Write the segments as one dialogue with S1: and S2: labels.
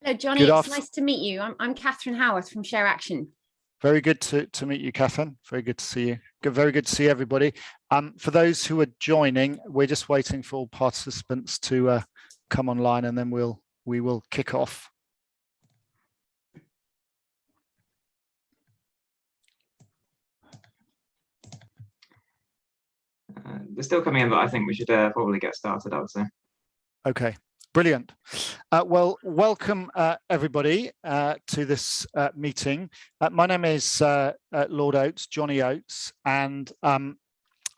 S1: Hello, Johnny. It's nice to meet you. I'm Catherine Howarth from Share Action.
S2: Very good to meet you, Catherine. Very good to see you. Very good to see everybody. For those who are joining, we're just waiting for all participants to come online, and then we will kick off.
S3: They're still coming in, but I think we should probably get started, I would say.
S2: Okay, brilliant. Well, welcome everybody to this meeting. My name is Lord Oates, Johnny Oates, and I'm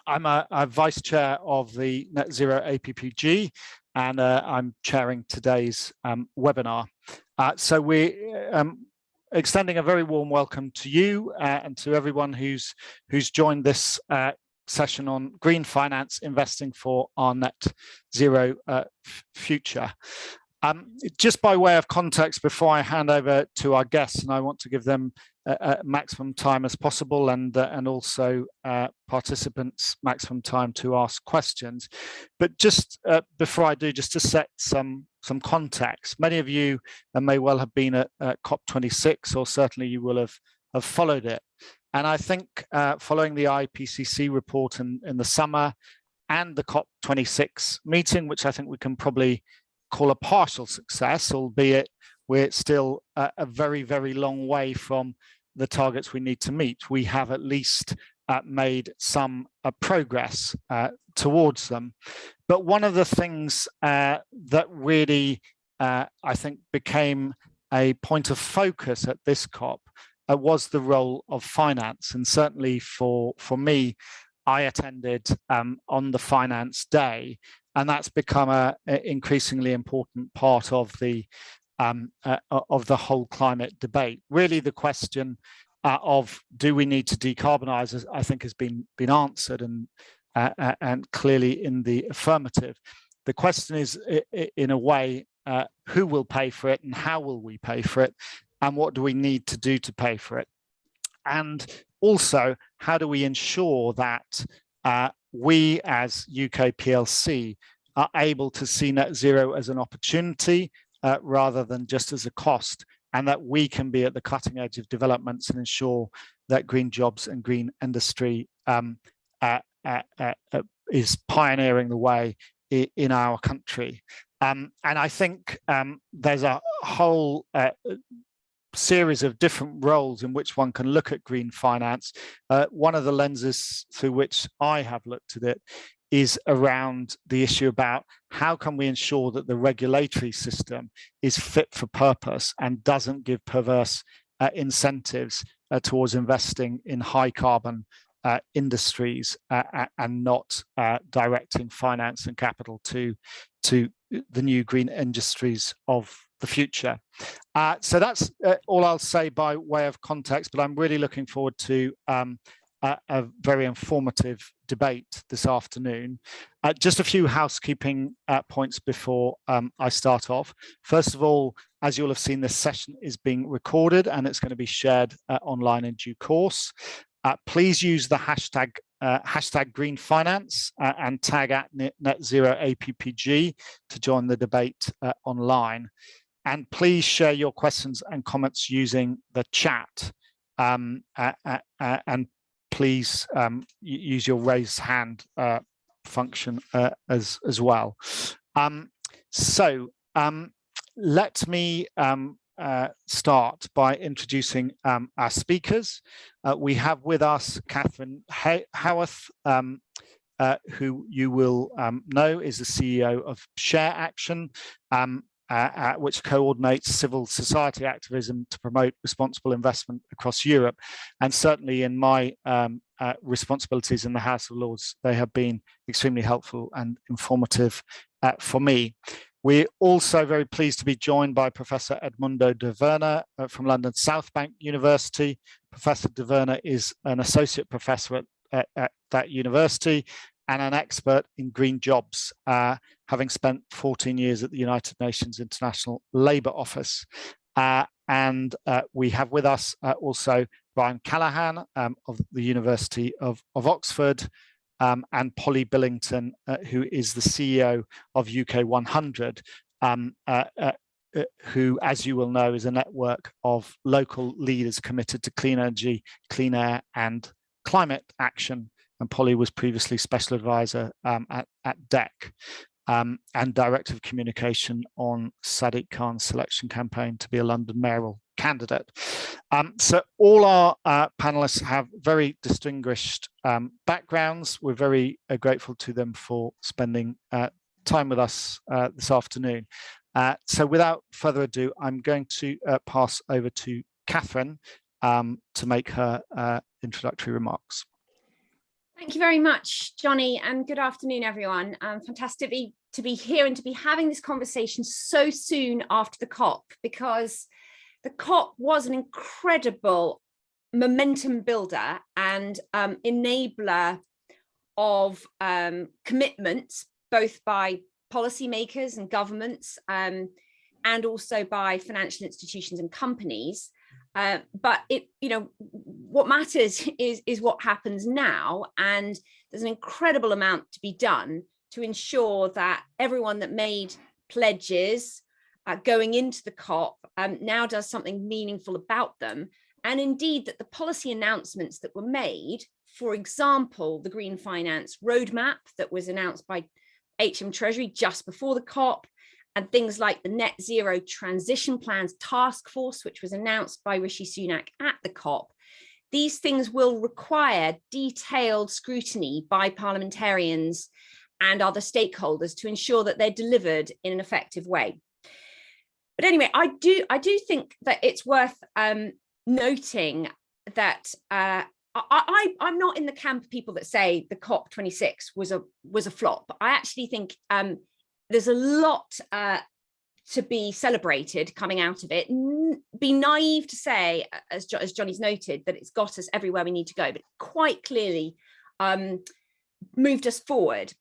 S2: a vice chair of the Net Zero APPG, and I'm chairing today's webinar. So we're extending a very warm welcome to you and to everyone who's joined this session on green finance, investing for our net zero future. Just by way of context, before I hand over to our guests, and I want to give them maximum time as possible, and also participants maximum time to ask questions. But just before I do, just to set some context, many of you may well have been at COP26, or certainly you will have followed it. And I think following the IPCC report in the summer and the COP26 meeting, which I think we can probably call a partial success, albeit we're still a very, very long way from the targets we need to meet, we have at least made some progress towards them. But one of the things that really, I think, became a point of focus at this COP was the role of finance. And certainly for me, I attended on the finance day, and that's become an increasingly important part of the whole climate debate. Really, the question of do we need to decarbonize, I think, has been answered, and clearly in the affirmative. The question is, in a way, who will pay for it and how will we pay for it? And what do we need to do to pay for it? And also, how do we ensure that we as UK PLC are able to see net zero as an opportunity rather than just as a cost, and that we can be at the cutting edge of developments and ensure that green jobs and green industry is pioneering the way in our country. And I think there's a whole series of different roles in which one can look at green finance. One of the lenses through which I have looked at it is around the issue about how can we ensure that the regulatory system is fit for purpose and doesn't give perverse incentives towards investing in high carbon industries and not directing finance and capital to the new green industries of the future. So that's all I'll say by way of context, but I'm really looking forward to a very informative debate this afternoon. Just a few housekeeping points before I start off. First of all, as you'll have seen, this session is being recorded and it's going to be shared online in due course. Please use the hashtag green finance and tag at net zero APPG to join the debate online. And please share your questions and comments using the chat. And please use your raise hand function as well. Let me start by introducing our speakers. We have with us Catherine Howarth, who you will know is the CEO of Share Action, which coordinates civil society activism to promote responsible investment across Europe. And certainly in my responsibilities in the House of Lords, they have been extremely helpful and informative for me. We're also very pleased to be joined by Professor Edmundo de Werna from London South Bank University. Professor de Werna is an associate professor at that university and an expert in green jobs, having spent 14 years at the United Nations International Labour Office. And we have with us also Brian Callaghan of the University of Oxford, and Polly Billington, who is the CEO of UK 100, who, as you will know, is a network of local leaders committed to clean energy, clean air, and climate action. And Polly was previously special advisor at DEC and director of communication on Sadiq Khan's selection campaign to be a London mayoral candidate. So all our panelists have very distinguished backgrounds. We're very grateful to them for spending time with us this afternoon. So without further ado, I'm going to pass over to Catherine to make her introductory remarks.
S1: Thank you very much, Johnny, and good afternoon, everyone. Fantastic to be here and to be having this conversation so soon after the COP, because the COP was an incredible momentum builder and enabler of commitments, both by policymakers and governments, and also by financial institutions and companies. But what matters is what happens now, and there's an incredible amount to be done to ensure that everyone that made pledges going into the COP now does something meaningful about them, and indeed that the policy announcements that were made, for example, the Green Finance Roadmap that was announced by HM Treasury just before the COP, and things like the Net Zero Transition Plans Task Force, which was announced by Rishi Sunak at the COP. These things will require detailed scrutiny by parliamentarians and other stakeholders to ensure that they're delivered in an effective way. But anyway, I do think that it's worth noting that I'm not in the camp of people that say the COP26 was a flop. I actually think there's a lot to be celebrated coming out of it. Be naive to say, as Johnny's noted, that it's got us everywhere we need to go, but quite clearly moved us forward.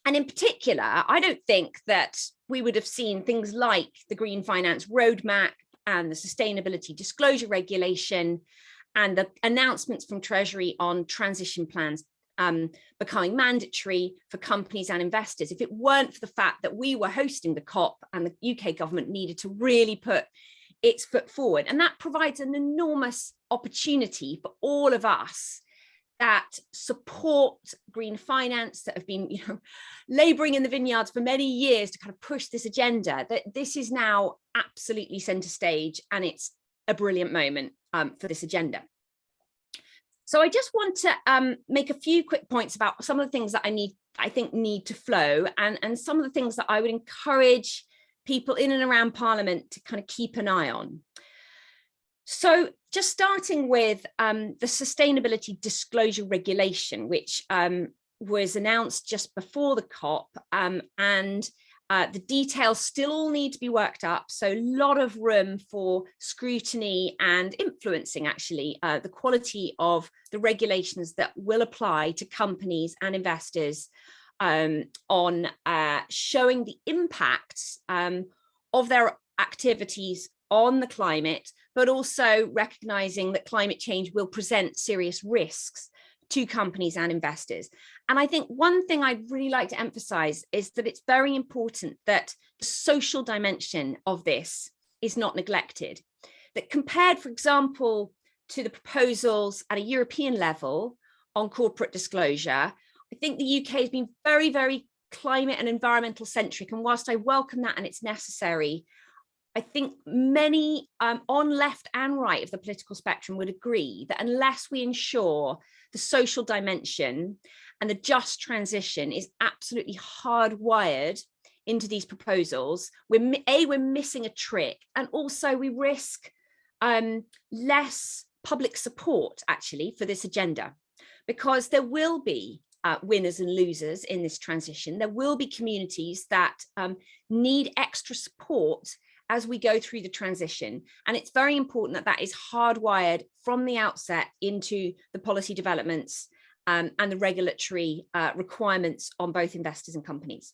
S1: And in particular, I don't think that we would have seen things like the Green Finance Roadmap and the Sustainability Disclosure Regulation and the announcements from Treasury on transition plans becoming mandatory for companies and investors if it weren't for the fact that we were hosting the COP and the UK government needed to really put its foot forward. And that provides an enormous opportunity for all of us that support green finance, that have been labouring in the vineyards for many years to kind of push this agenda, that this is now absolutely centre stage, and it's a brilliant moment for this agenda. So I just want to make a few quick points about some of the things that I think need to flow, and some of the things that I would encourage people in and around Parliament to kind of keep an eye on. So just starting with the Sustainability Disclosure Regulation, which was announced just before the COP, and the details still need to be worked up. So a lot of room for scrutiny and influencing, actually, the quality of the regulations that will apply to companies and investors on showing the impacts of their activities on the climate, but also recognizing that climate change will present serious risks to companies and investors. And I think one thing I'd really like to emphasize is that it's very important that the social dimension of this is not neglected. That compared, for example, to the proposals at a European level on corporate disclosure, I think the UK has been very, very climate and environmental centric. And whilst I welcome that and it's necessary, I think many on left and right of the political spectrum would agree that unless we ensure the social dimension and the just transition is absolutely hardwired into these proposals, we're missing a trick, and also we risk less public support actually for this agenda, because there will be winners and losers in this transition. There will be communities that need extra support as we go through the transition. And it's very important that that is hardwired from the outset into the policy developments and the regulatory requirements on both investors and companies.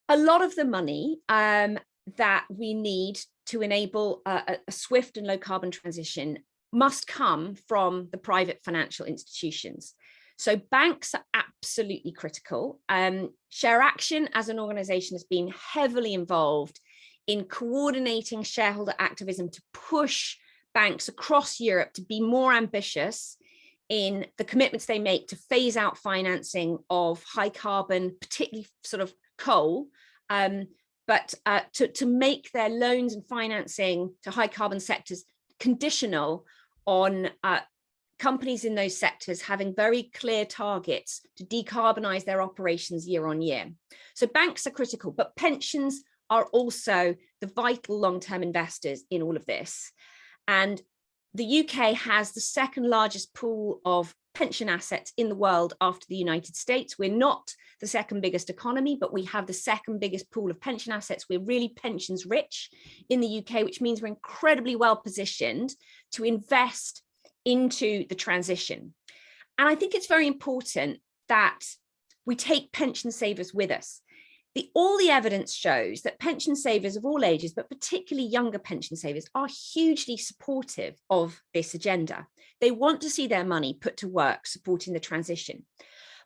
S1: A lot of the money that we need to enable a swift and low carbon transition must come from the private financial institutions. So banks are absolutely critical. Share Action as an organisation has been heavily involved in coordinating shareholder activism to push banks across Europe to be more ambitious in the commitments they make to phase out financing of high carbon, particularly sort of coal, but to make their loans and financing to high carbon sectors conditional on companies in those sectors having very clear targets to decarbonize their operations year on year. So banks are critical, but pensions are also the vital long-term investors in all of this. And the UK has the second largest pool of pension assets in the world after the United States. We're not the second biggest economy, but we have the second biggest pool of pension assets. We're really pensions rich in the UK, which means we're incredibly well positioned to invest into the transition. And I think it's very important that we take pension savers with us. All the evidence shows that pension savers of all ages, but particularly younger pension savers, are hugely supportive of this agenda. They want to see their money put to work supporting the transition.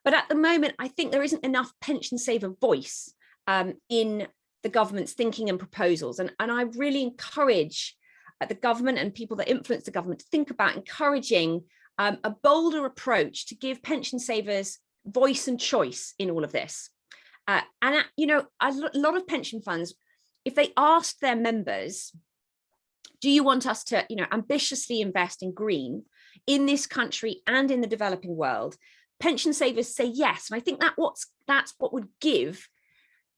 S1: But at the moment, I think there isn't enough pension saver voice in the government's thinking and proposals. And I really encourage the government and people that influence the government to think about encouraging a bolder approach to give pension savers voice and choice in all of this. You know, a lot of pension funds, if they asked their members, do you want us to, you know, ambitiously invest in green in this country and in the developing world? Pension savers say yes. And I think that's what would give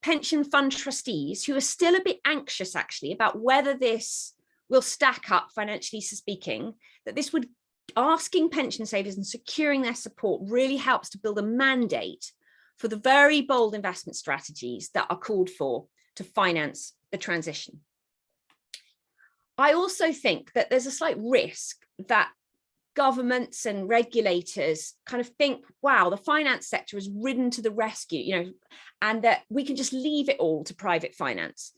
S1: pension fund trustees, who are still a bit anxious actually about whether this will stack up financially speaking, that this would, asking pension savers and securing their support really helps to build a mandate for the very bold investment strategies that are called for to finance the transition. I also think that there's a slight risk that governments and regulators kind of think, wow, the finance sector is ridden to the rescue, you know, and that we can just leave it all to private finance.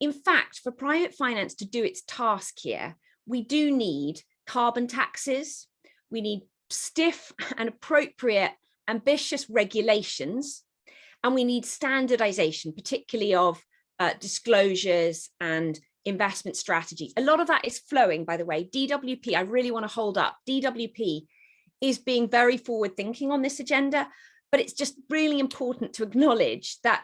S1: In fact, for private finance to do its task here, we do need carbon taxes, we need stiff and appropriate ambitious regulations, and we need standardization, particularly of disclosures and investment strategies. A lot of that is flowing, by the way. DWP, I really want to hold up. DWP is being very forward thinking on this agenda, but it's just really important to acknowledge that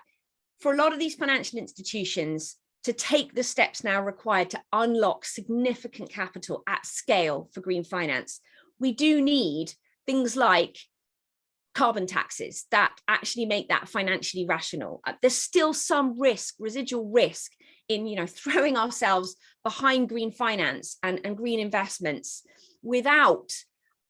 S1: for a lot of these financial institutions to take the steps now required to unlock significant capital at scale for green finance, we do need things like carbon taxes that actually make that financially rational. There's still some risk, residual risk in, you know, throwing ourselves behind green finance and green investments without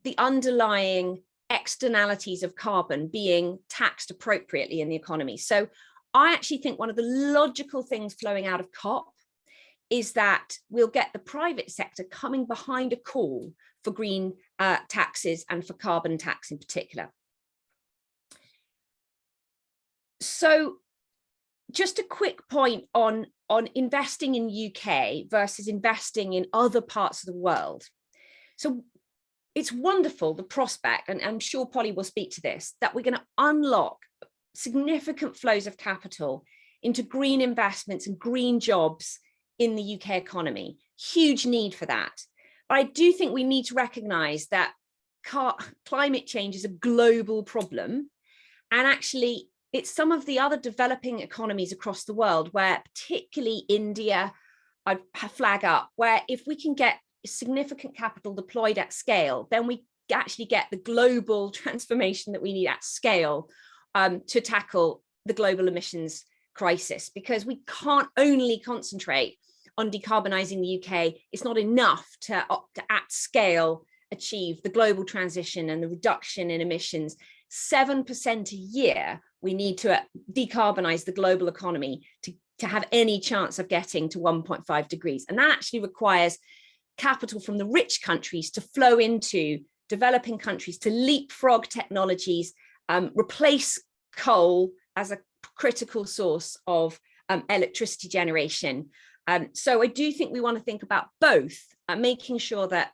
S1: the underlying externalities of carbon being taxed appropriately in the economy. So I actually think one of the logical things flowing out of COP is that we'll get the private sector coming behind a call for green taxes and for carbon tax in particular. So just a quick point on investing in UK versus investing in other parts of the world. So it's wonderful, the prospect, and I'm sure Polly will speak to this, that we're going to unlock significant flows of capital into green investments and green jobs in the UK economy. Huge need for that. But I do think we need to recognize that climate change is a global problem. And actually, it's some of the other developing economies across the world where, particularly India, I'd flag up, where if we can get significant capital deployed at scale, then we actually get the global transformation that we need at scale to tackle the global emissions crisis, because we can't only concentrate on decarbonising the UK. It's not enough to at scale achieve the global transition and the reduction in emissions. 7% a year we need to decarbonise the global economy to have any chance of getting to 1.5 degrees. And that actually requires capital from the rich countries to flow into developing countries to leapfrog technologies, replace coal as a critical source of electricity generation. So I do think we want to think about both, making sure that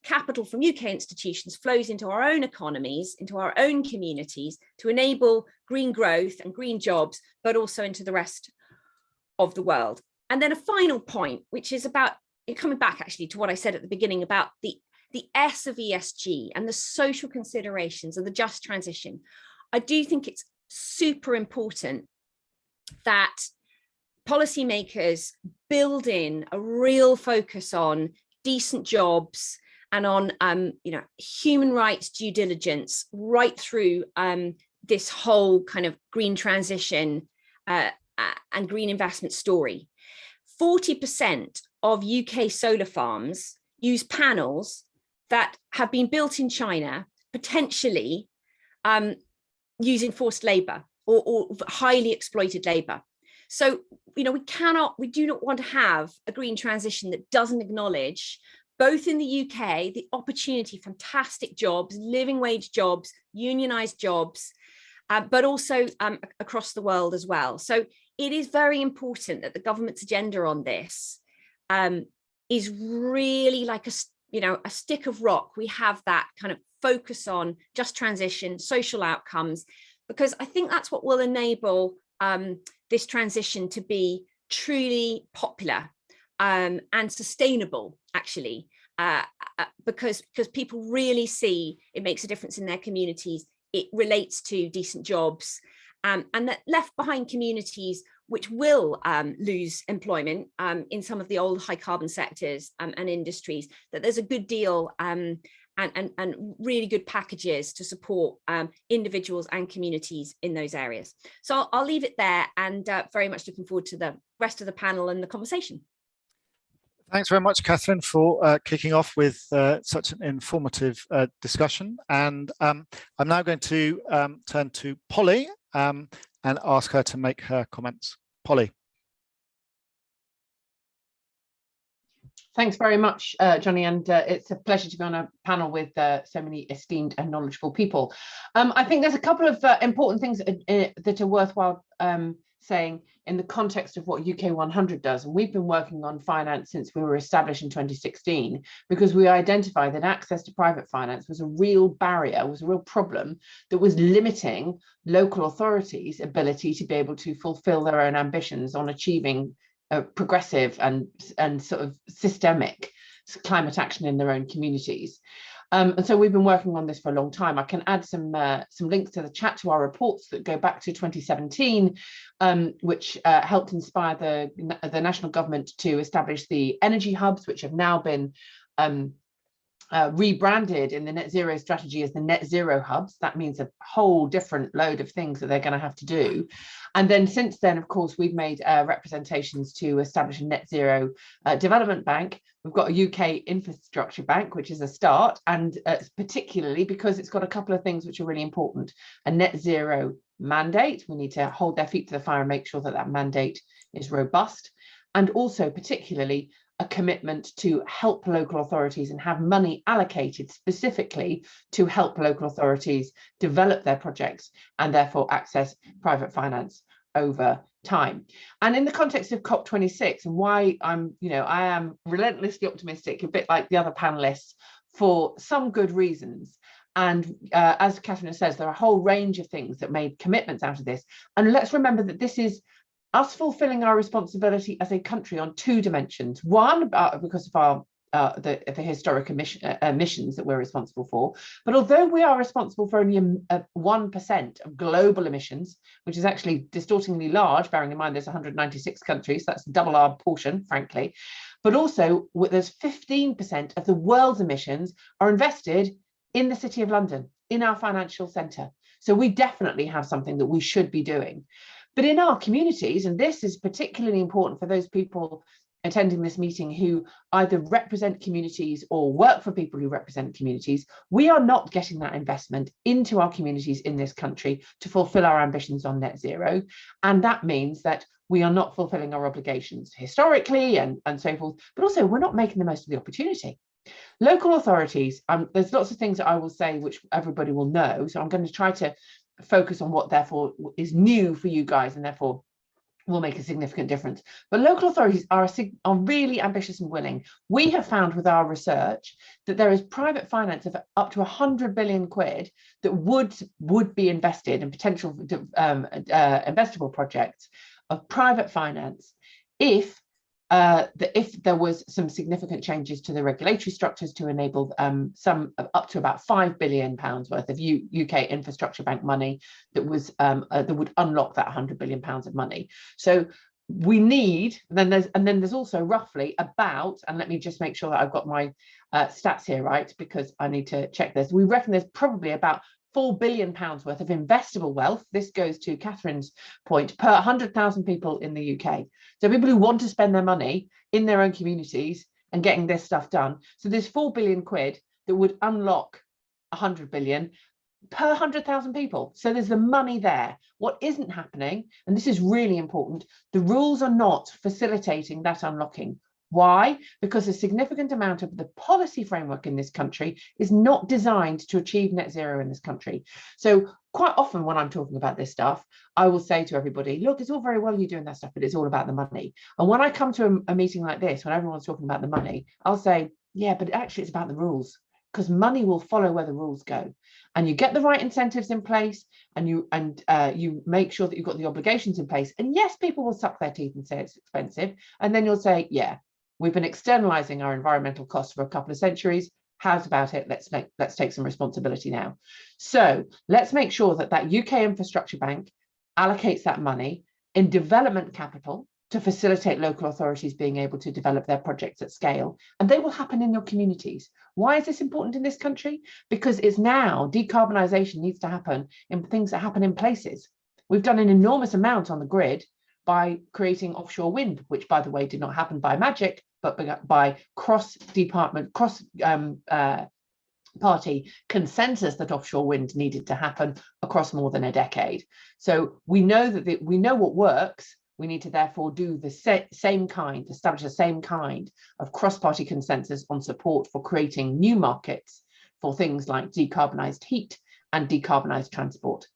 S1: capital from UK institutions flows into our own economies, into our own communities to enable green growth and green jobs, but also into the rest of the world. And then a final point, which is about coming back actually to what I said at the beginning about the S of ESG and the social considerations of the just transition. I do think it's super important that policymakers build in a real focus on decent jobs and on human rights due diligence right through this whole kind of green transition and green investment story. 40% of UK solar farms use panels that have been built in China, potentially using forced labor or highly exploited labor. So, we do not want to have a green transition that doesn't acknowledge, both in the UK, the opportunity, fantastic jobs, living wage jobs, unionized jobs, but also across the world as well. So it is very important that the government's agenda on this is really like a stick of rock. We have that kind of focus on just transition, social outcomes, because I think that's what will enable this transition to be truly popular and sustainable, actually, because people really see it makes a difference in their communities. It relates to decent jobs, and that left behind communities which will lose employment in some of the old high carbon sectors and industries, that there's a good deal and really good packages to support individuals and communities in those areas. So I'll leave it there, and very much looking forward to the rest of the panel and the conversation.
S2: Thanks very much, Catherine, for kicking off with such an informative discussion. And I'm now going to turn to Polly and ask her to make her comments. Polly.
S4: Thanks very much, Johnny, and it's a pleasure to be on a panel with so many esteemed and knowledgeable people. I think there's a couple of important things that are worthwhile saying in the context of what UK 100 does. And we've been working on finance since we were established in 2016, because we identified that access to private finance was a real barrier, was a real problem that was limiting local authorities' ability to be able to fulfill their own ambitions on achieving progressive and sort of systemic climate action in their own communities. And so we've been working on this for a long time. I can add some links to the chat to our reports that go back to 2017, which helped inspire the national government to establish the energy hubs, which have now been rebranded in the net zero strategy as the net zero hubs. That means a whole different load of things that they're going to have to do. And then since then, of course, we've made representations to establish a net zero development bank. We've got a UK infrastructure bank, which is a start, and particularly because it's got a couple of things which are really important. A net zero mandate. We need to hold their feet to the fire and make sure that that mandate is robust. And also particularly a commitment to help local authorities and have money allocated specifically to help local authorities develop their projects and therefore access private finance over time. And in the context of COP26, and why I am relentlessly optimistic, a bit like the other panelists, for some good reasons. And as Catherine says, there are a whole range of things that made commitments out of this. And let's remember that this is us fulfilling our responsibility as a country on two dimensions. One, because of our the historic emissions that we're responsible for. But although we are responsible for only 1% of global emissions, which is actually distortingly large, bearing in mind there's 196 countries, that's double our portion, frankly. But also there's 15% of the world's emissions are invested in the City of London, in our financial centre. So we definitely have something that we should be doing. But in our communities, and this is particularly important for those people attending this meeting who either represent communities or work for people who represent communities, we are not getting that investment into our communities in this country to fulfill our ambitions on net zero. And that means that we are not fulfilling our obligations historically and so forth, but also we're not making the most of the opportunity. Local authorities, there's lots of things that I will say which everybody will know, so I'm going to try to focus on what therefore is new for you guys and therefore will make a significant difference. But local authorities are really ambitious and willing. We have found with our research that there is private finance of up to 100 billion quid that would be invested in potential investable projects of private finance if that if there was some significant changes to the regulatory structures to enable some up to about £5 billion worth of UK infrastructure bank money that was that would unlock that £100 billion of money. So we need, and then there's also roughly about, and let me just make sure that I've got my stats here right, because I need to check this. We reckon there's probably about £4 billion worth of investable wealth. This goes to Catherine's point, per 100,000 people in the UK. So people who want to spend their money in their own communities and getting this stuff done. So there's £4 billion that would unlock 100 billion per 100,000 people. So there's the money there. What isn't happening, and this is really important, the rules are not facilitating that unlocking. Why? Because a significant amount of the policy framework in this country is not designed to achieve net zero in this country. So quite often when I'm talking about this stuff, I will say to everybody, look, it's all very well you doing that stuff, but it's all about the money. And when I come to a meeting like this, when everyone's talking about the money, I'll say, yeah, but actually it's about the rules, because money will follow where the rules go. And you get the right incentives in place, and you make sure that you've got the obligations in place. And yes, people will suck their teeth and say it's expensive. And then you'll say, yeah, we've been externalizing our environmental costs for a couple of centuries. How's about it? Let's take some responsibility now. So let's make sure that that UK infrastructure bank allocates that money in development capital to facilitate local authorities being able to develop their projects at scale. And they will happen in your communities. Why is this important in this country? Because it's now decarbonisation needs to happen in things that happen in places. We've done an enormous amount on the grid by creating offshore wind, which, by the way, did not happen by magic, but by cross-department, cross-party consensus that offshore wind needed to happen across more than a decade. So we know that we know what works. We need to therefore do the establish the same kind of cross-party consensus on support for creating new markets for things like decarbonised heat and decarbonised transport.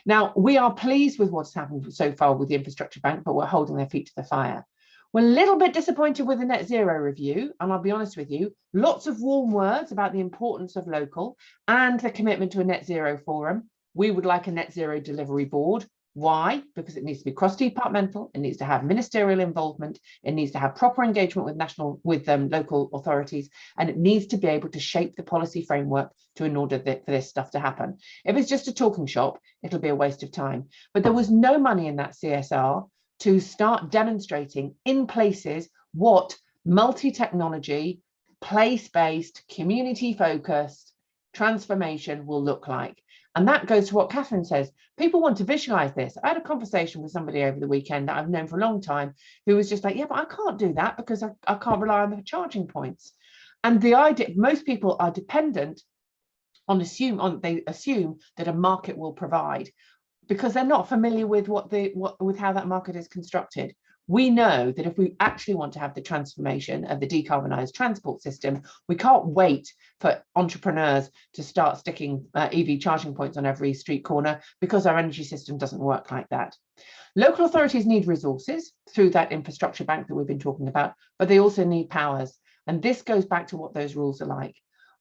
S4: Now, we are pleased with what's happened so far with the Infrastructure Bank, but we're holding their feet to the fire. We're a little bit disappointed with the net zero review, and I'll be honest with you, lots of warm words about the importance of local and the commitment to a net zero forum. We would like a net zero delivery board. Why? Because it needs to be cross-departmental, it needs to have ministerial involvement, it needs to have proper engagement with local authorities, and it needs to be able to shape the policy framework in order for this stuff to happen. If it's just a talking shop, it'll be a waste of time. But there was no money in that CSR to start demonstrating in places what multi-technology, place-based, community-focused transformation will look like. And that goes to what Catherine says. People want to visualize this. I had a conversation with somebody over the weekend that I've known for a long time who was just like, yeah, but I can't do that because I can't rely on the charging points. And the idea, most people are dependent on they assume that a market will provide because they're not familiar with with how that market is constructed. We know that if we actually want to have the transformation of the decarbonised transport system, we can't wait for entrepreneurs to start sticking EV charging points on every street corner because our energy system doesn't work like that. Local authorities need resources through that infrastructure bank that we've been talking about, but they also need powers. And this goes back to what those rules are like.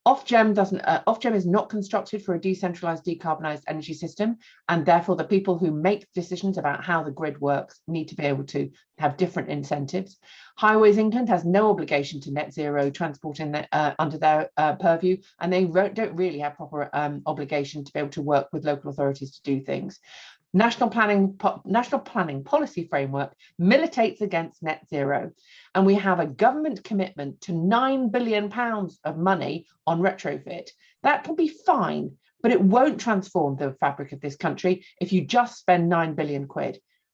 S4: Ofgem is not constructed for a decentralised, decarbonised energy system, and therefore the people who make decisions about how the grid works need to be able to have different incentives. Highways England has no obligation to net zero transport under their purview, and they don't really have proper obligation to be able to work with local authorities to do things. National planning policy framework militates against net zero, and we have a government commitment to £9 billion of money on retrofit. That will be fine, but it won't transform the fabric of this country if you just spend £9 billion.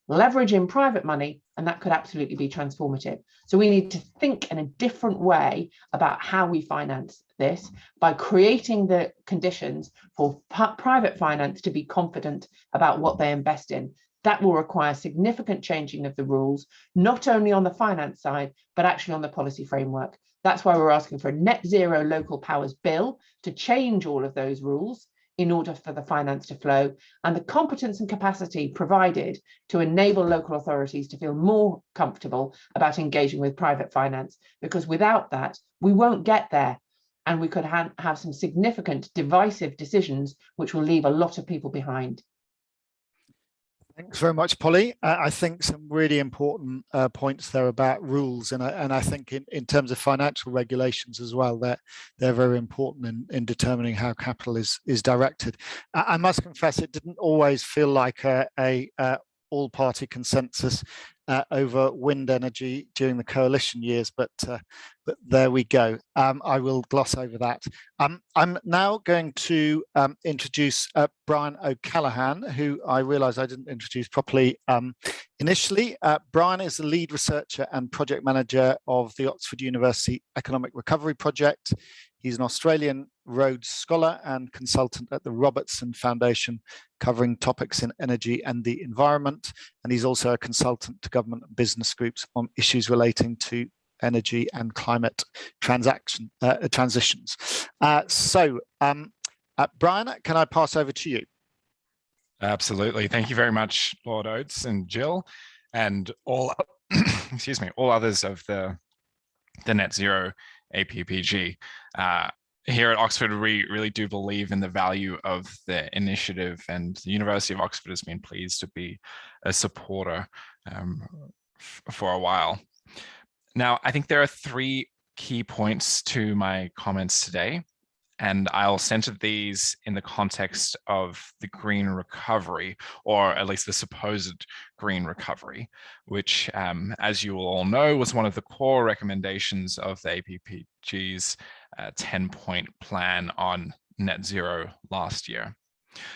S4: Leverage in private money, and that could absolutely be transformative. So we need to think in a different way about how we finance this by creating the conditions for private finance to be confident about what they invest in. That will require significant changing of the rules, not only on the finance side, but actually on the policy framework. That's why we're asking for a net zero local powers bill to change all of those rules in order for the finance to flow, and the competence and capacity provided to enable local authorities to feel more comfortable about engaging with private finance, because without that, we won't get there. And we could have some significant divisive decisions, which will leave a lot of people behind.
S2: Thanks very much, Polly. I think some really important points there about rules, and I think in terms of financial regulations as well, they're very important in determining how capital is directed. I must confess, it didn't always feel like a all-party consensus over wind energy during the coalition years, but there we go. I will gloss over that. I'm now going to introduce Brian O'Callaghan, who I realise I didn't introduce properly initially. Brian is the lead researcher and project manager of the Oxford University Economic Recovery Project. He's an Australian Rhodes Scholar and consultant at the Robertson Foundation, covering topics in energy and the environment. And he's also a consultant to government and business groups on issues relating to energy and climate transitions. Brian, can I pass over to you?
S5: Absolutely. Thank you very much, Lord Oates and Jill, and all, excuse me, all others of the Net Zero APPG. Here at Oxford, we really do believe in the value of the initiative, and the University of Oxford has been pleased to be a supporter for a while. Now, I think there are three key points to my comments today, and I'll center these in the context of the green recovery, or at least the supposed green recovery, which, as you will all know, was one of the core recommendations of the APPG's 10-point plan on net zero last year.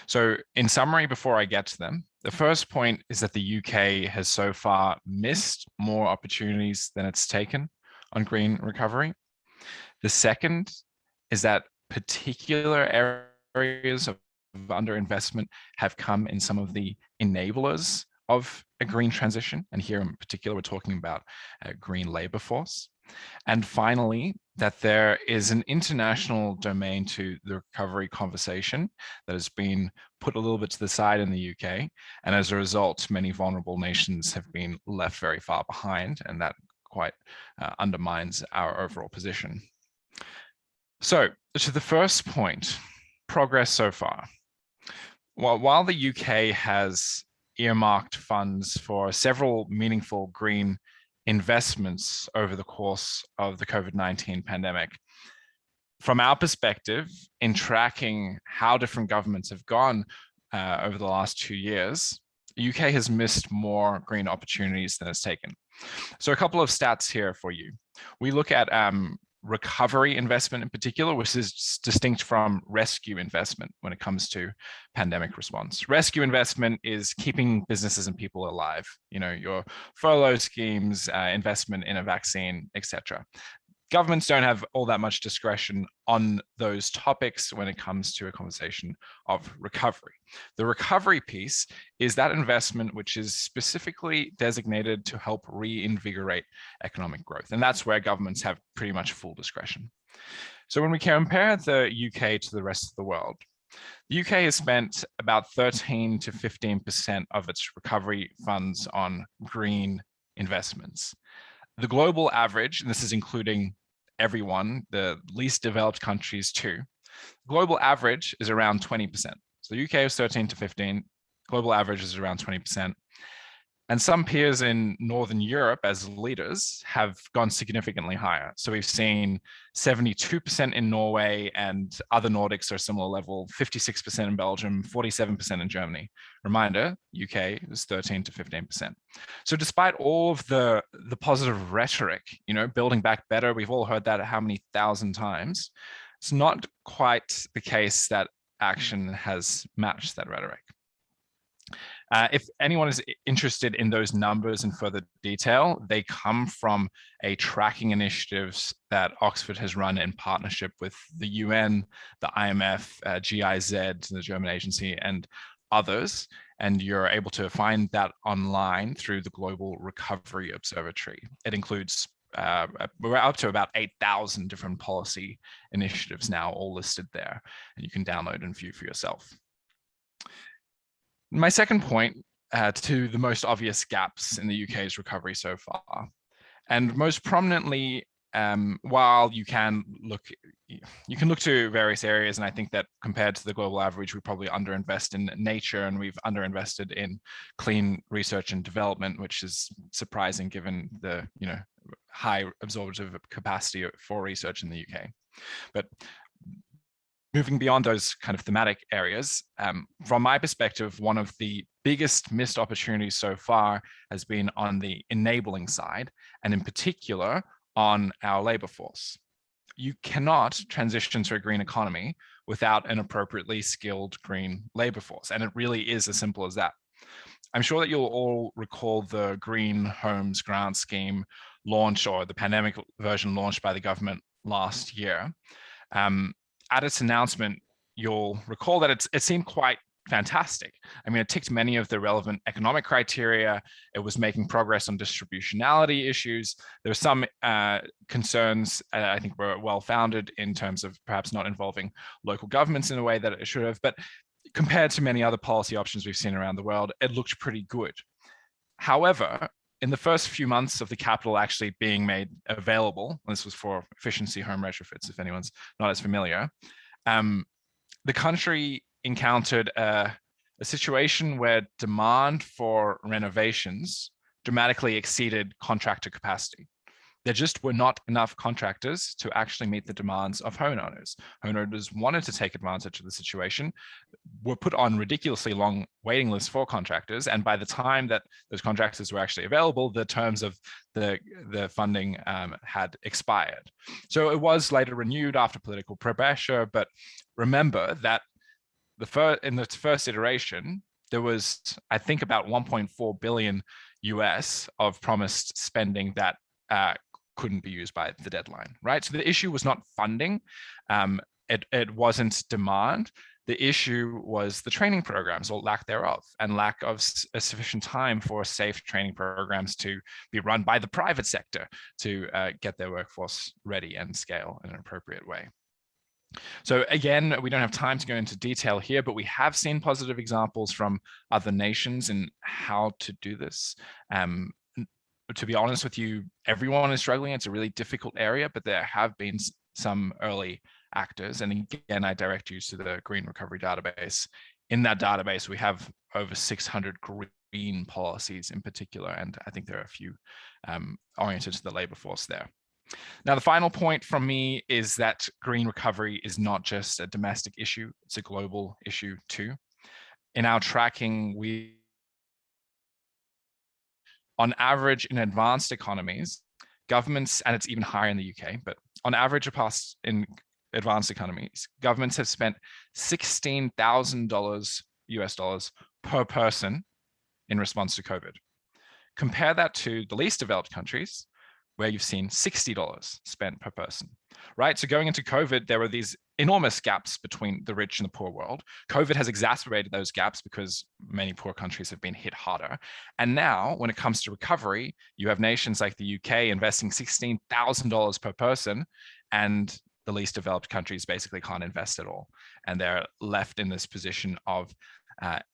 S5: So in summary, before I get to them, the first point is that the UK has so far missed more opportunities than it's taken on green recovery. The second is that particular areas of underinvestment have come in some of the enablers of a green transition. And here in particular, we're talking about a green labor force. And finally, that there is an international domain to the recovery conversation that has been put a little bit to the side in the UK. And as a result, many vulnerable nations have been left very far behind, and that quite undermines our overall position. So to the first point, progress so far. Well, while the UK has earmarked funds for several meaningful green investments over the course of the COVID-19 pandemic, from our perspective, in tracking how different governments have gone over the last 2 years, the UK has missed more green opportunities than it's taken. So a couple of stats here for you. We look at recovery investment in particular, which is distinct from rescue investment when it comes to pandemic response. Rescue investment is keeping businesses and people alive, you know, your furlough schemes, investment in a vaccine, etc. Governments don't have all that much discretion on those topics when it comes to a conversation of recovery. The recovery piece is that investment which is specifically designated to help reinvigorate economic growth. And that's where governments have pretty much full discretion. So when we compare the UK to the rest of the world, the UK has spent about 13 to 15% of its recovery funds on green investments. The global average, and this is including everyone, the least developed countries too, global average is around 20%. So the UK is 13 to 15, global average is around 20%. And some peers in Northern Europe as leaders have gone significantly higher. So we've seen 72% in Norway, and other Nordics are a similar level, 56% in Belgium, 47% in Germany. Reminder, UK is 13 to 15%. So despite all of the positive rhetoric, you know, building back better, we've all heard that how many thousand times, it's not quite the case that action has matched that rhetoric. If anyone is interested in those numbers in further detail, they come from a tracking initiatives that Oxford has run in partnership with the UN, the IMF, GIZ, the German agency, and others. And you're able to find that online through the Global Recovery Observatory. It includes we're up to about 8,000 different policy initiatives now, all listed there, and you can download and view for yourself. My second point to the most obvious gaps in the UK's recovery so far, and most prominently while you can look to various areas, and I think that compared to the global average, we probably underinvest in nature and we've underinvested in clean research and development, which is surprising given the high absorptive capacity for research in the UK. But moving beyond those kind of thematic areas, from my perspective, one of the biggest missed opportunities so far has been on the enabling side, and in particular on our labor force. You cannot transition to a green economy without an appropriately skilled green labor force, and it really is as simple as that. I'm sure that you'll all recall the Green Homes Grant Scheme launch, or the pandemic version launched by the government last year. At its announcement, you'll recall that it seemed quite fantastic. I mean, it ticked many of the relevant economic criteria. It was making progress on distributionality issues. There were some concerns I think were well-founded in terms of perhaps not involving local governments in a way that it should have, but compared to many other policy options we've seen around the world, it looked pretty good. However, in the first few months of the capital actually being made available, and this was for efficiency home retrofits, if anyone's not as familiar, the country encountered a situation where demand for renovations dramatically exceeded contractor capacity. There just were not enough contractors to actually meet the demands of homeowners. Homeowners wanted to take advantage of the situation, were put on ridiculously long waiting lists for contractors, and by the time that those contractors were actually available, the terms of the funding had expired. So it was later renewed after political pressure, but remember that in the first iteration, there was, I think, about 1.4 billion US of promised spending that couldn't be used by the deadline, right? So the issue was not funding, it wasn't demand. The issue was the training programs, or lack thereof, and lack of a sufficient time for safe training programs to be run by the private sector to get their workforce ready and scale in an appropriate way. So again, we don't have time to go into detail here, but we have seen positive examples from other nations in how to do this. To be honest with you, everyone is struggling. It's a really difficult area, but there have been some early actors. And again, I direct you to the Green Recovery database. In that database, we have over 600 green policies in particular, and I think there are a few oriented to the labor force there. Now, the final point from me is that green recovery is not just a domestic issue, it's a global issue too. In our tracking, on average in advanced economies, governments, and it's even higher in the UK, but on average in advanced economies, governments have spent $16,000 US per person in response to COVID. Compare that to the least developed countries, where you've seen $60 spent per person, right? So going into COVID, there were these enormous gaps between the rich and the poor world. COVID has exacerbated those gaps because many poor countries have been hit harder. And now when it comes to recovery, you have nations like the UK investing $16,000 per person, and the least developed countries basically can't invest at all. And they're left in this position of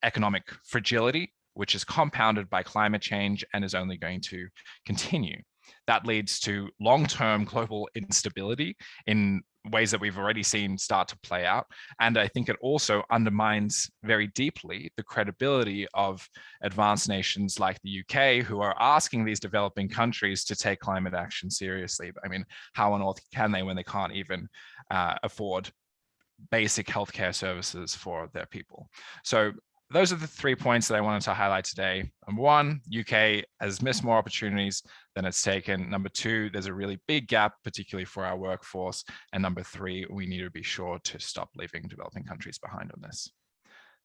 S5: economic fragility, which is compounded by climate change and is only going to continue. That leads to long-term global instability in ways that we've already seen start to play out. And I think it also undermines very deeply the credibility of advanced nations like the UK, who are asking these developing countries to take climate action seriously. I mean, how on earth can they when they can't even afford basic healthcare services for their people? So those are the 3 points that I wanted to highlight today. Number one, UK has missed more opportunities than it's taken. Number two, there's a really big gap, particularly for our workforce. And number three, we need to be sure to stop leaving developing countries behind on this.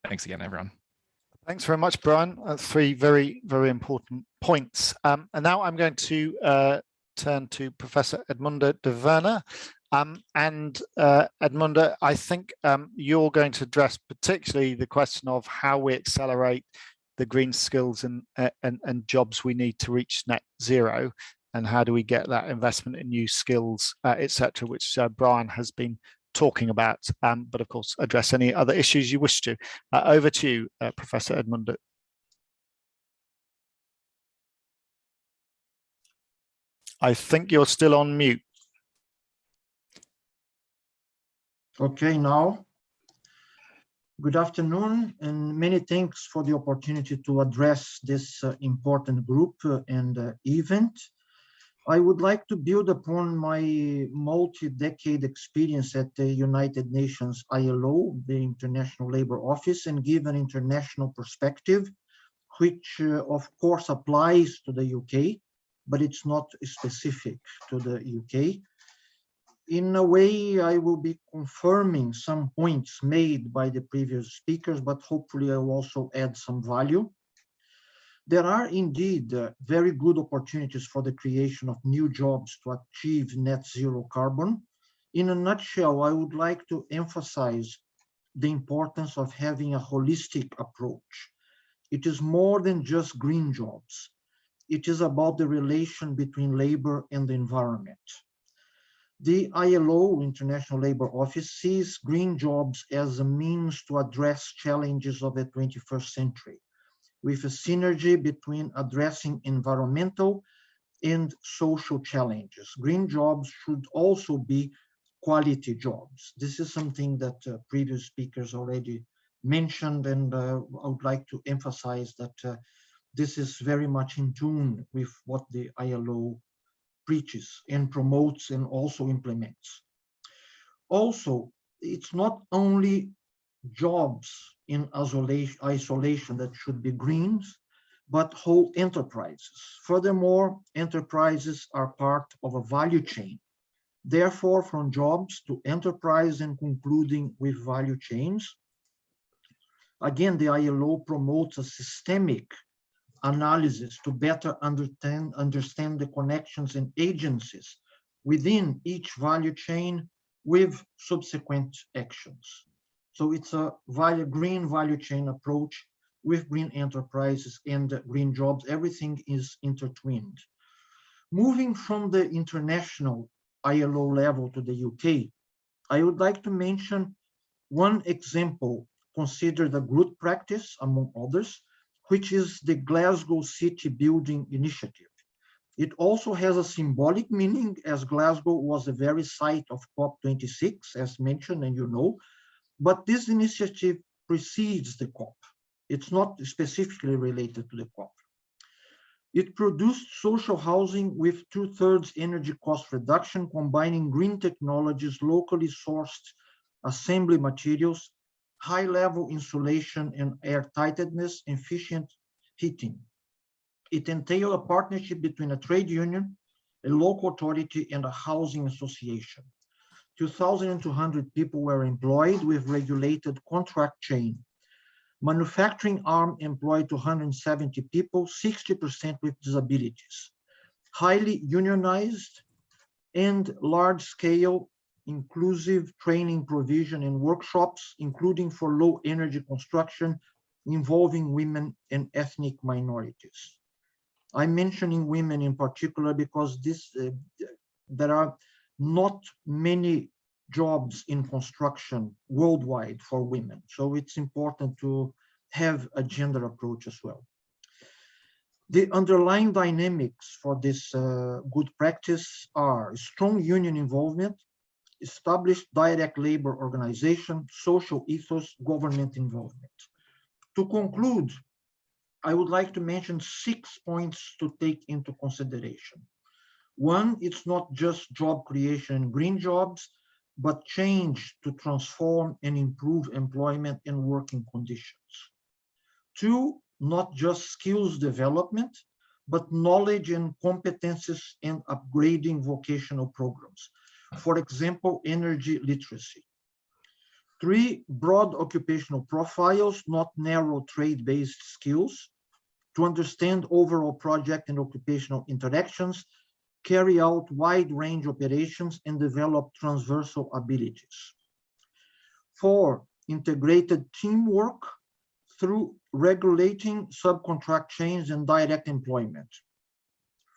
S5: Thanks again, everyone.
S2: Thanks very much, Brian. Three very, very important points. And now I'm going to turn to Professor Edmundo de Werna. Edmundo, I think you're going to address particularly the question of how we accelerate the green skills and jobs we need to reach net zero, and how do we get that investment in new skills, etc., which Brian has been talking about, but of course address any other issues you wish to. Over to you, Professor Edmundo. I think you're still on mute.
S6: Okay, now, good afternoon, and many thanks for the opportunity to address this important group and event. I would like to build upon my multi-decade experience at the United Nations ILO, the International Labour Office, and give an international perspective, which of course applies to the UK, but it's not specific to the UK. In a way, I will be confirming some points made by the previous speakers, but hopefully I will also add some value. There are indeed very good opportunities for the creation of new jobs to achieve net zero carbon. In a nutshell, I would like to emphasize the importance of having a holistic approach. It is more than just green jobs. It is about the relation between labor and the environment. The ILO, International Labour Office, sees green jobs as a means to address challenges of the 21st century, with a synergy between addressing environmental and social challenges. Green jobs should also be quality jobs. This is something that previous speakers already mentioned, and I would like to emphasize that this is very much in tune with what the ILO preaches and promotes and also implements. Also, it's not only jobs in isolation that should be greens, but whole enterprises. Furthermore, enterprises are part of a value chain. Therefore, from jobs to enterprise and concluding with value chains. Again, the ILO promotes a systemic analysis to better understand the connections and agencies within each value chain with subsequent actions. So it's a green value chain approach with green enterprises and green jobs. Everything is intertwined. Moving from the international ILO level to the UK, I would like to mention one example considered a good practice among others, which is the Glasgow City Building Initiative. It also has a symbolic meaning, as Glasgow was the very site of COP26, as mentioned, and you know, but this initiative precedes the COP. It's not specifically related to the COP. It produced social housing with 2/3 energy cost reduction, combining green technologies, locally sourced assembly materials, high-level insulation and airtightness, efficient heating. It entailed a partnership between a trade union, a local authority, and a housing association. 2,200 people were employed with regulated contract chain. Manufacturing arm employed 270 people, 60% with disabilities. Highly unionized and large-scale inclusive training provision and workshops, including for low energy construction involving women and ethnic minorities. I'm mentioning women in particular because there are not many jobs in construction worldwide for women. So it's important to have a gender approach as well. The underlying dynamics for this good practice are strong union involvement, established direct labor organization, social ethos, government involvement. To conclude, I would like to mention 6 points to take into consideration. One, it's not just job creation and green jobs, but change to transform and improve employment and working conditions. Two, not just skills development, but knowledge and competences and upgrading vocational programs. For example, energy literacy. 3, broad occupational profiles, not narrow trade-based skills, to understand overall project and occupational interactions, carry out wide range operations, and develop transversal abilities. 4, integrated teamwork through regulating subcontract chains and direct employment.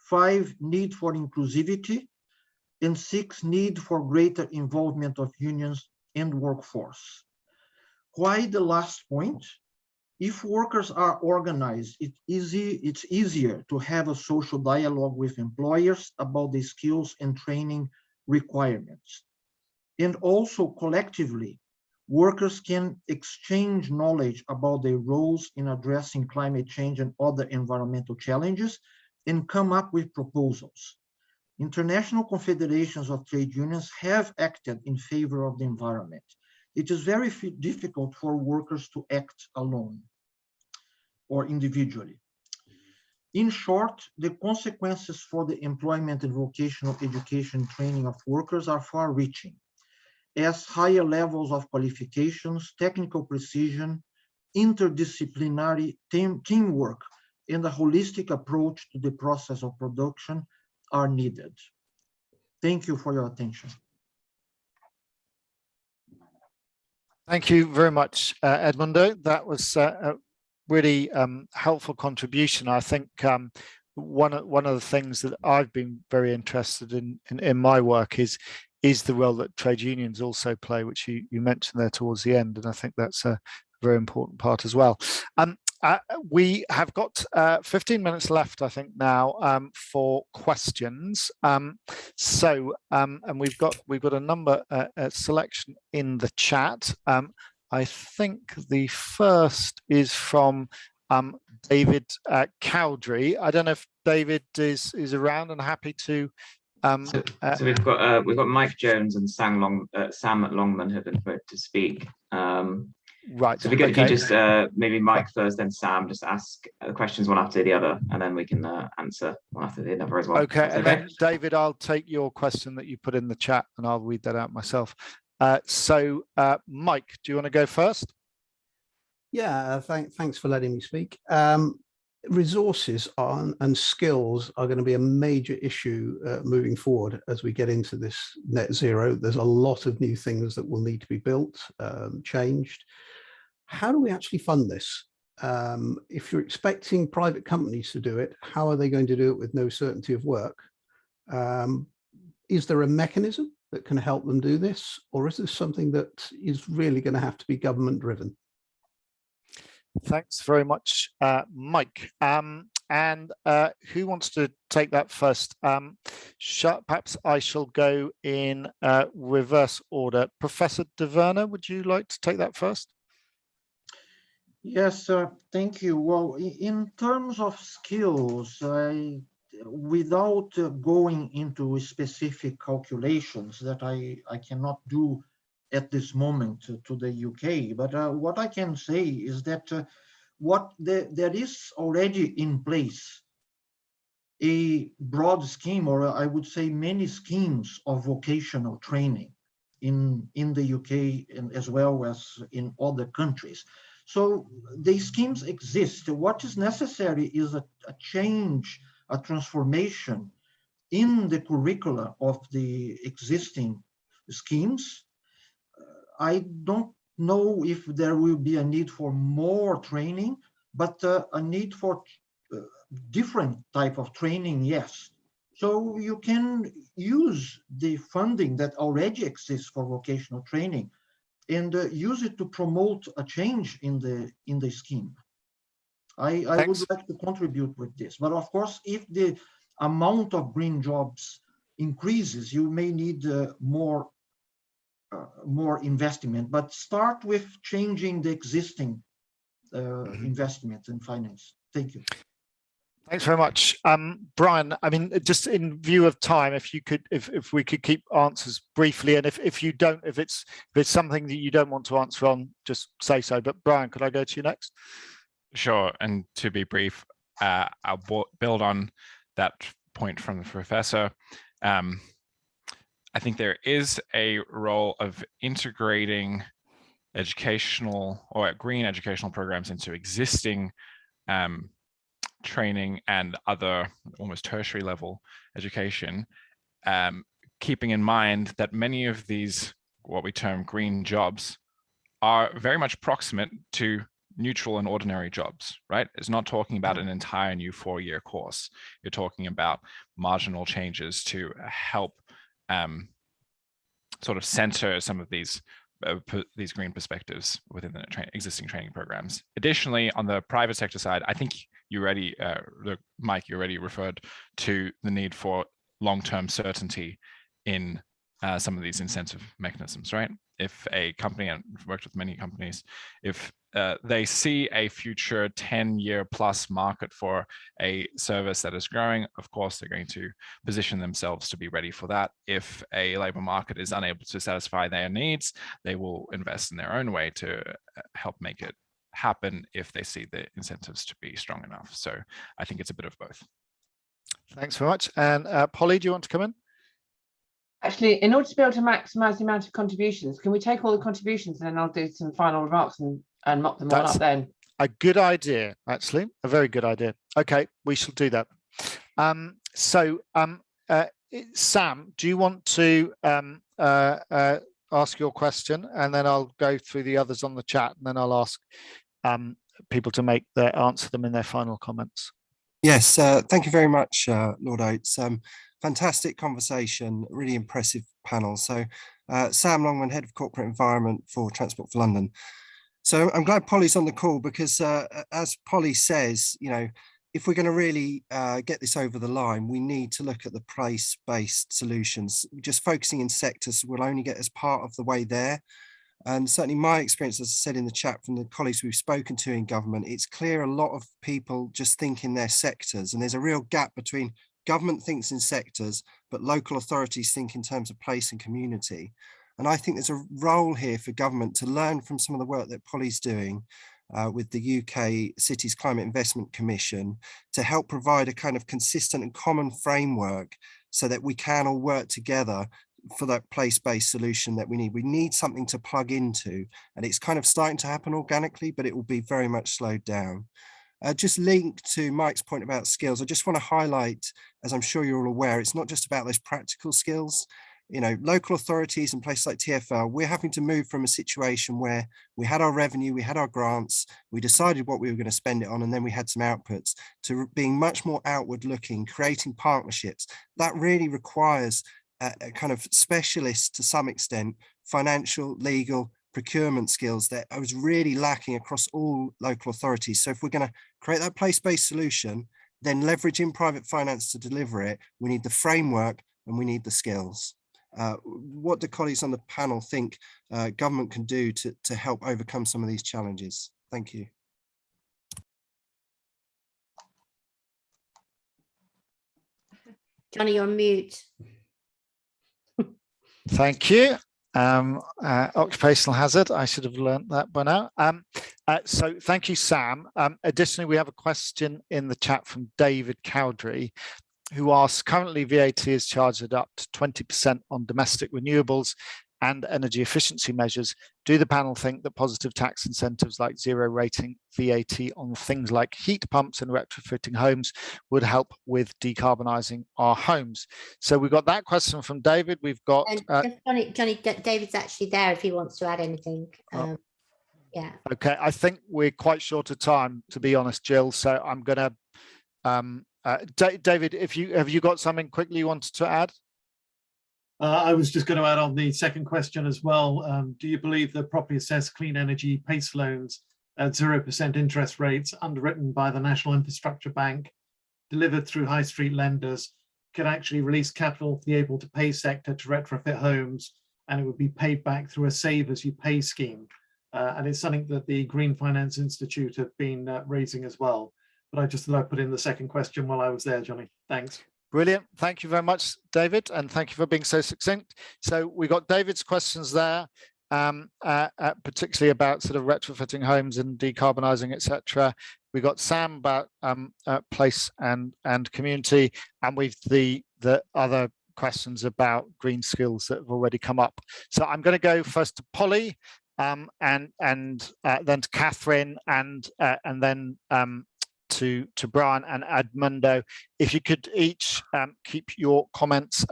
S6: 5, need for inclusivity. And 6, need for greater involvement of unions and workforce. Why the last point? If workers are organized, it's easier to have a social dialogue with employers about the skills and training requirements. And also collectively, workers can exchange knowledge about their roles in addressing climate change and other environmental challenges and come up with proposals. International confederations of trade unions have acted in favor of the environment. It is very difficult for workers to act alone or individually. In short, the consequences for the employment and vocational education training of workers are far-reaching, as higher levels of qualifications, technical precision, interdisciplinary teamwork, and a holistic approach to the process of production are needed. Thank you for your attention.
S2: Thank you very much, Edmundo. That was a really helpful contribution. I think one of the things that I've been very interested in my work is the role that trade unions also play, which you mentioned there towards the end, and I think that's a very important part as well. We have got 15 minutes left, I think, now for questions. And we've got a number selection in the chat. I think the first is from David Cowdrey. I don't know if David is around and happy to.
S3: So we've got Mike Jones and Sam Longman have been put to speak.
S2: Right.
S3: So it'd be good if you just maybe Mike first, then Sam, just ask the questions one after the other, and then we can answer one after the other as well.
S2: Okay, and then David, I'll take your question that you put in the chat, and I'll read that out myself. So, Mike, do you want to go first?
S7: Yeah, thanks for letting me speak. Resources and skills are going to be a major issue moving forward as we get into this net zero. There's a lot of new things that will need to be built, changed. How do we actually fund this? If you're expecting private companies to do it, how are they going to do it with no certainty of work? Is there a mechanism that can help them do this? Or is this something that is really going to have to be government driven?
S2: Thanks very much, Mike. And who wants to take that first? Perhaps I shall go in reverse order. Professor de Werna, would you like to take that first?
S6: Yes, thank you. Well, in terms of skills, without going into specific calculations that I cannot do at this moment to the UK, but what I can say is that there is already in place a broad scheme, or I would say many schemes of vocational training in the UK and as well as in other countries. So the schemes exist. What is necessary is a change, a transformation in the curricula of the existing schemes. I don't know if there will be a need for more training, but a need for different type of training, yes. So you can use the funding that already exists for vocational training and use it to promote a change in the scheme. I would like to contribute with this, but of course, if the amount of green jobs increases, you may need more investment, but start with changing the existing investments in finance. Thank you.
S2: Thanks very much, Brian. I mean, just in view of time, if you could, if we could keep answers briefly, and if it's something that you don't want to answer on, just say so. But Brian, could I go to you next?
S5: Sure. And to be brief, I'll build on that point from the professor. I think there is a role of integrating educational or green educational programs into existing training and other almost tertiary level education, keeping in mind that many of these, what we term green jobs, are very much proximate to neutral and ordinary jobs, right? It's not talking about an entire new 4-year course. You're talking about marginal changes to help sort of center some of these green perspectives within the existing training programs. Additionally, on the private sector side, I think you already, Mike, you already referred to the need for long-term certainty in some of these incentive mechanisms, right? If a company, and I've worked with many companies, if they see a future 10-year plus market for a service that is growing, of course, they're going to position themselves to be ready for that. If a labor market is unable to satisfy their needs, they will invest in their own way to help make it happen if they see the incentives to be strong enough. So I think it's a bit of both.
S2: Thanks very much. And Polly, do you want to come in?
S4: Actually, in order to be able to maximise the amount of contributions, can we take all the contributions and then I'll do some final remarks and mop them all up then?
S2: A good idea, actually, a very good idea. Okay, we shall do that. Sam, do you want to ask your question, and then I'll go through the others on the chat, and then I'll ask people to answer them in their final comments.
S8: Yes, thank you very much, Lord Oates. Fantastic conversation, really impressive panel. So Sam Longman, Head of Corporate Environment for Transport for London. So I'm glad Polly's on the call because as Polly says, you know, if we're going to really get this over the line, we need to look at the place-based solutions. Just focusing in sectors will only get us part of the way there. And certainly my experience, as I said in the chat, from the colleagues we've spoken to in government, it's clear a lot of people just think in their sectors, and there's a real gap between government thinks in sectors, but local authorities think in terms of place and community. And I think there's a role here for government to learn from some of the work that Polly's doing with the UK Cities Climate Investment Commission to help provide a kind of consistent and common framework so that we can all work together for that place-based solution that we need. We need something to plug into, and it's kind of starting to happen organically, but it will be very much slowed down. Just linked to Mike's point about skills, I just want to highlight, as I'm sure you're all aware, it's not just about those practical skills. You know, local authorities and places like TfL, we're having to move from a situation where we had our revenue, we had our grants, we decided what we were going to spend it on, and then we had some outputs, to being much more outward looking, creating partnerships. That really requires a kind of specialist, to some extent, financial, legal, procurement skills that I was really lacking across all local authorities. So if we're going to create that place-based solution, then leveraging private finance to deliver it, we need the framework and we need the skills. What do colleagues on the panel think government can do to help overcome some of these challenges? Thank you.
S9: Johnny, you're on mute.
S2: Thank you. Occupational hazard, I should have learnt that by now. So thank you, Sam. Additionally, we have a question in the chat from David Cowdrey, who asks, currently VAT is charged at up to 20% on domestic renewables and energy efficiency measures. Do the panel think that positive tax incentives like zero rating VAT on things like heat pumps and retrofitting homes would help with decarbonising our homes? So we've got that question from David. We've got
S9: Johnny, David's actually there if he wants to add anything. Yeah.
S2: Okay, I think we're quite short of time, to be honest, Jill. So I'm going to David, have you got something quickly you wanted to add?
S10: I was just going to add on the second question as well. Do you believe that properly assessed clean energy PACE loans at 0% interest rates underwritten by the National Infrastructure Bank, delivered through high street lenders, can actually release capital to the able to pay sector to retrofit homes, and it would be paid back through a save as you pay scheme? And it's something that the Green Finance Institute have been raising as well. But I just thought I'd put in the second question while I was there, Johnny. Thanks.
S2: Brilliant. Thank you very much, David, and thank you for being so succinct. So we got David's questions there, particularly about sort of retrofitting homes and decarbonising, etc. We got Sam about place and community, and we've the other questions about green skills that have already come up. So I'm going to go first to Polly, and then to Catherine, and then to Brian and Edmundo. If you could each keep your comments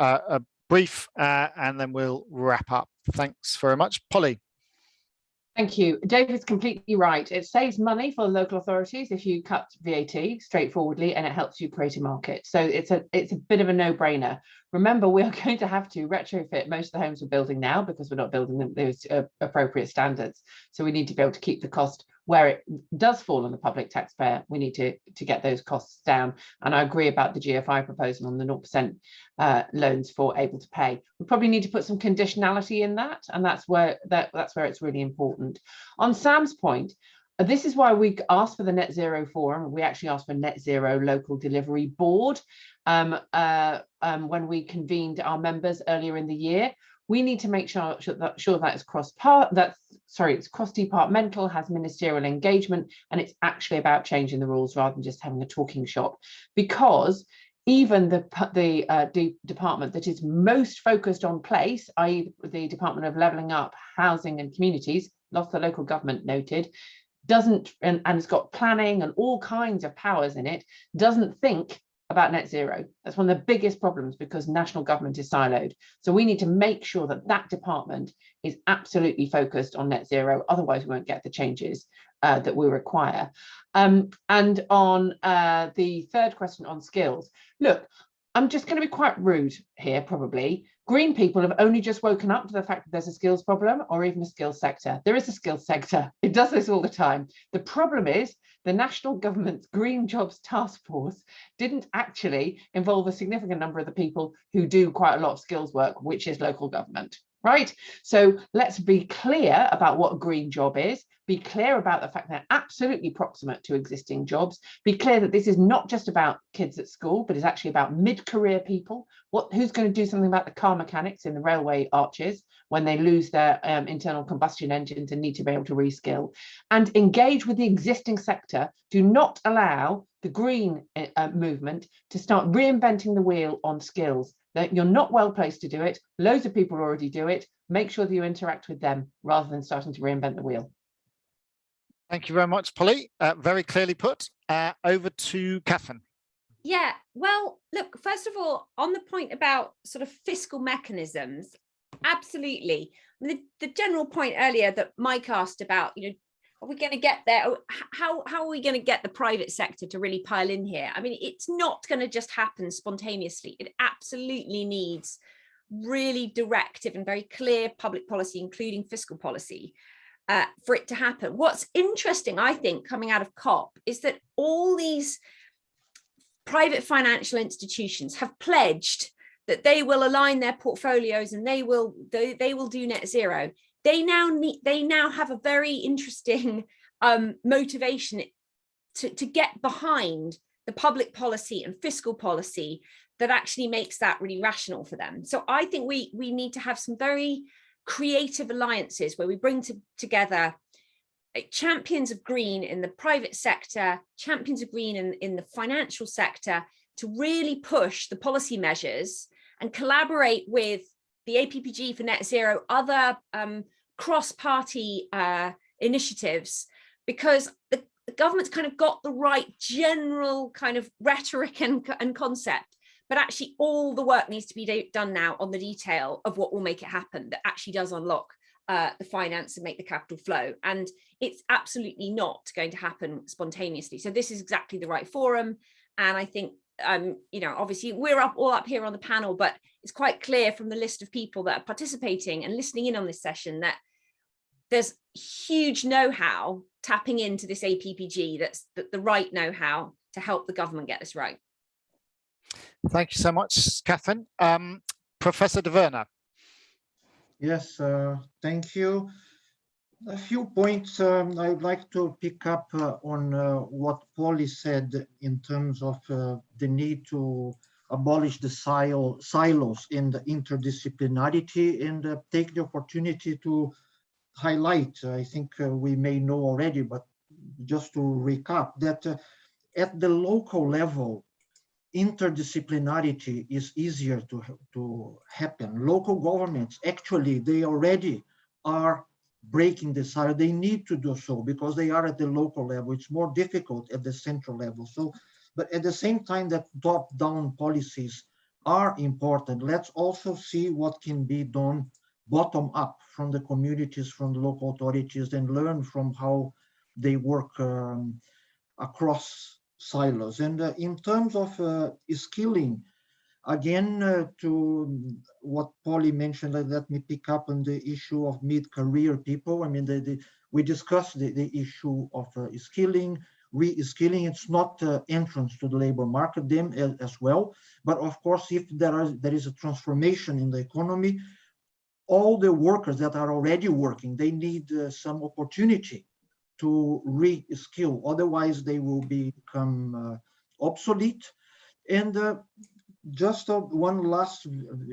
S2: brief, and then we'll wrap up. Thanks very much. Polly.
S4: Thank you. David's completely right. It saves money for local authorities if you cut VAT straightforwardly, and it helps you create a market. So it's a bit of a no-brainer. Remember, we are going to have to retrofit most of the homes we're building now because we're not building them those appropriate standards. So we need to be able to keep the cost where it does fall on the public taxpayer, we need to get those costs down. And I agree about the GFI proposal on the 0% loans for able to pay. We probably need to put some conditionality in that, and that's where it's really important. On Sam's point, this is why we asked for the Net Zero Forum. We actually asked for Net Zero Local Delivery Board when we convened our members earlier in the year. We need to make sure that it's cross-departmental, has ministerial engagement, and it's actually about changing the rules rather than just having a talking shop. Because even the department that is most focused on place, i.e. the Department of Levelling Up, Housing and Communities, lots of local government noted, doesn't, and it's got planning and all kinds of powers in it, doesn't think about net zero. That's one of the biggest problems, because national government is siloed. So we need to make sure that that department is absolutely focused on net zero, otherwise we won't get the changes that we require. And on the third question on skills, look, I'm just going to be quite rude here, probably. Green people have only just woken up to the fact that there's a skills problem, or even a skills sector. There is a skills sector. It does this all the time. The problem is the national government's Green Jobs Task Force didn't actually involve a significant number of the people who do quite a lot of skills work, which is local government. Right? So let's be clear about what a green job is, be clear about the fact that they're absolutely proximate to existing jobs, be clear that this is not just about kids at school, but it's actually about mid-career people. Who's going to do something about the car mechanics in the railway arches when they lose their internal combustion engines and need to be able to reskill? And engage with the existing sector. Do not allow the green movement to start reinventing the wheel on skills. That you're not well placed to do it. Loads of people already do it. Make sure that you interact with them rather than starting to reinvent the wheel.
S2: Thank you very much, Polly. Very clearly put. Over to Catherine.
S1: Yeah, well, look, first of all, on the point about sort of fiscal mechanisms, absolutely. I mean, the general point earlier that Mike asked about, are we going to get there? How are we going to get the private sector to really pile in here? I mean, it's not going to just happen spontaneously. It absolutely needs really directive and very clear public policy, including fiscal policy, for it to happen. What's interesting, I think, coming out of COP is that all these private financial institutions have pledged that they will align their portfolios and they will do net zero. They now have a very interesting motivation to get behind the public policy and fiscal policy that actually makes that really rational for them. So I think we need to have some very creative alliances where we bring together champions of green in the private sector, champions of green in the financial sector, to really push the policy measures and collaborate with the APPG for net zero, other cross-party initiatives, because the government's kind of got the right general kind of rhetoric and concept, but actually all the work needs to be done now on the detail of what will make it happen, that actually does unlock the finance and make the capital flow. And it's absolutely not going to happen spontaneously. So this is exactly the right forum. And I think, obviously we're all up here on the panel, but it's quite clear from the list of people that are participating and listening in on this session that there's huge know-how tapping into this APPG, that's the right know-how to help the government get this right.
S2: Thank you so much, Catherine. Professor de Werna.
S6: Yes, thank you. A few points I would like to pick up on what Polly said in terms of the need to abolish the silos in the interdisciplinarity, and take the opportunity to highlight, I think we may know already, but just to recap, that at the local level, interdisciplinarity is easier to happen. Local governments, actually, they already are breaking the silo. They need to do so because they are at the local level. It's more difficult at the central level. So, but at the same time that top-down policies are important, let's also see what can be done bottom up from the communities, from the local authorities, and learn from how they work across silos. And in terms of skilling, Again, to what Polly mentioned, let me pick up on the issue of mid-career people. I mean, we discussed the issue of skilling, re-skilling. It's not entrance to the labor market, them as well. But of course, if there is a transformation in the economy, all the workers that are already working, they need some opportunity to re-skill. Otherwise, they will become obsolete. And just one last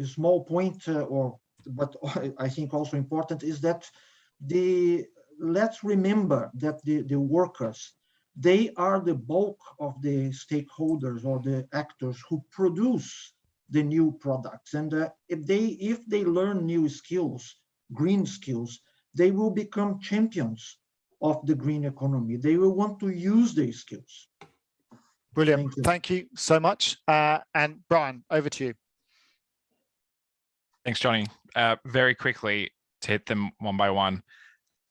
S6: small point, but I think also important, is that let's remember that the workers, they are the bulk of the stakeholders or the actors who produce the new products. And if they learn new skills, green skills, they will become champions of the green economy. They will want to use these skills.
S2: Brilliant. Thank you so much. And Brian, over to you.
S5: Thanks, Johnny. Very quickly to hit them one by one.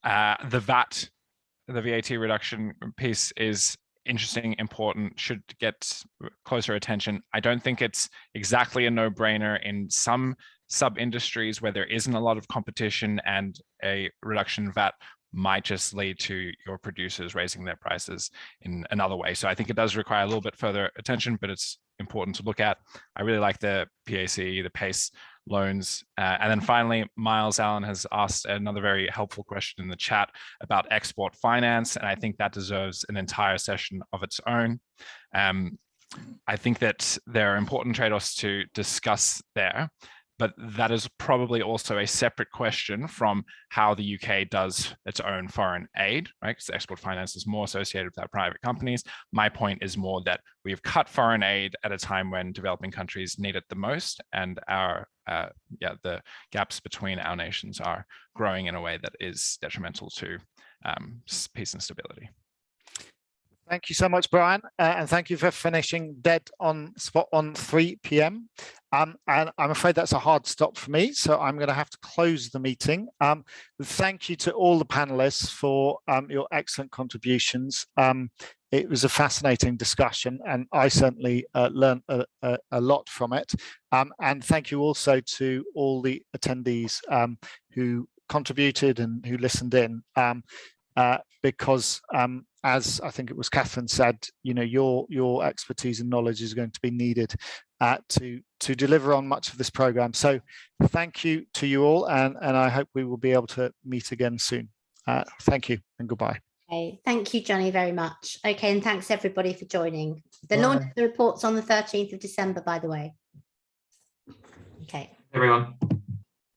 S5: The VAT reduction piece is interesting, important, should get closer attention. I don't think it's exactly a no-brainer in some sub-industries where there isn't a lot of competition, and a reduction in VAT might just lead to your producers raising their prices in another way. So I think it does require a little bit further attention, but it's important to look at. I really like the PAC, the PACE loans. And then finally, Miles Allen has asked another very helpful question in the chat about export finance, and I think that deserves an entire session of its own. I think that there are important trade-offs to discuss there, but that is probably also a separate question from how the UK does its own foreign aid, right? Because export finance is more associated with our private companies. My point is more that we've cut foreign aid at a time when developing countries need it the most, and the gaps between our nations are growing in a way that is detrimental to peace and stability.
S2: Thank you so much, Brian, and thank you for finishing dead on spot on 3 p.m. And I'm afraid that's a hard stop for me, so I'm going to have to close the meeting. Thank you to all the panelists for your excellent contributions. It was a fascinating discussion, and I certainly learned a lot from it. And thank you also to all the attendees who contributed and who listened in. Because as I think it was Catherine said, you know, your expertise and knowledge is going to be needed to deliver on much of this program. So thank you to you all, and I hope we will be able to meet again soon. Thank you and goodbye.
S9: Okay, thank you, Johnny, very much. Okay, and thanks everybody for joining. The launch of the report's on the 13th of December, by the way. Okay.
S3: Everyone.